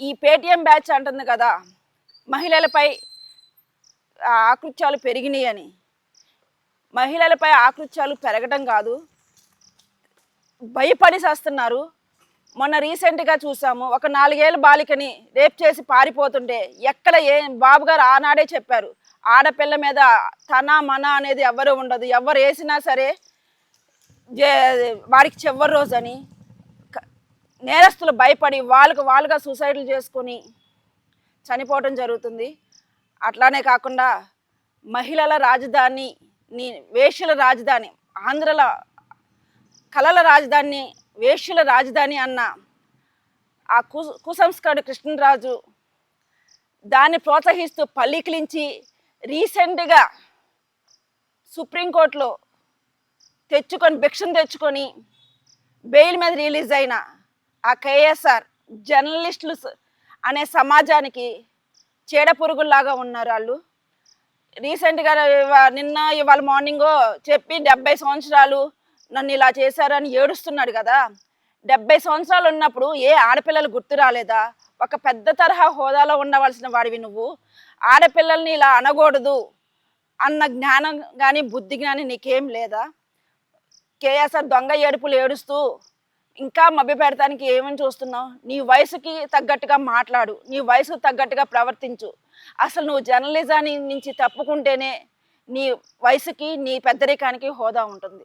ఈ Paytm batch అంటుంది కదా, మహిళలపై ఆకృత్యాలు పెరిగినాయి అని. మహిళలపై ఆకృత్యాలు పెరగడం కాదు, భయపడి చేస్తున్నారు. మొన్న రీసెంట్గా చూసాము, ఒక 4 ఏళ్ళ బాలికని రేప్ చేసి పారిపోతుంటే ఎక్కడ బాబు గారు ఆనాడే చెప్పారు, ఆడపిల్ల మీద తన మన అనేది ఎవరు ఉండదు, ఎవరు వేసినా సరే వాడికి చివరి రోజు అని. నేరస్తులు భయపడి వాళ్ళుగా సూసైడ్లు చేసుకొని చనిపోవడం జరుగుతుంది. అట్లానే కాకుండా మహిళల రాజధాని, వేశ్యల రాజధాని, ఆంధ్రల కళల రాజధాని, వేశ్యల రాజధాని అన్న ఆ కుసంస్కరుడు కృష్ణరాజు దాన్ని ప్రోత్సహిస్తూ పల్లికిలించి రీసెంట్గా సుప్రీంకోర్టులో భిక్షను తెచ్చుకొని బెయిల్ మీద రిలీజ్ అయిన ఆ కేఎస్ఆర్ జర్నలిస్టులు అనే సమాజానికి చీడ పురుగుల్లాగా ఉన్నారు వాళ్ళు. రీసెంట్గా ఇవాళ మార్నింగో చెప్పి 70 సంవత్సరాలు నన్ను ఇలా చేశారని ఏడుస్తున్నాడు కదా. 70 సంవత్సరాలు ఉన్నప్పుడు ఏ ఆడపిల్లలు గుర్తు రాలేదా? ఒక పెద్ద తరహా హోదాలో ఉండవలసిన వాడివి నువ్వు. ఆడపిల్లల్ని ఇలా అనకూడదు అన్న జ్ఞానం కానీ బుద్ధి కానీ నీకేం లేదా? కేఎస్ఆర్ దొంగ ఏడుపులు ఏడుస్తూ ఇంకా మభ్య పెడతానికి ఏమని చూస్తున్నావు? నీ వయసుకి తగ్గట్టుగా మాట్లాడు, నీ వయసుకు తగ్గట్టుగా ప్రవర్తించు. అసలు నువ్వు జర్నలిజాన్ని నుంచి తప్పుకుంటేనే నీ వయసుకి, నీ పెద్దరికానికి హోదా ఉంటుంది.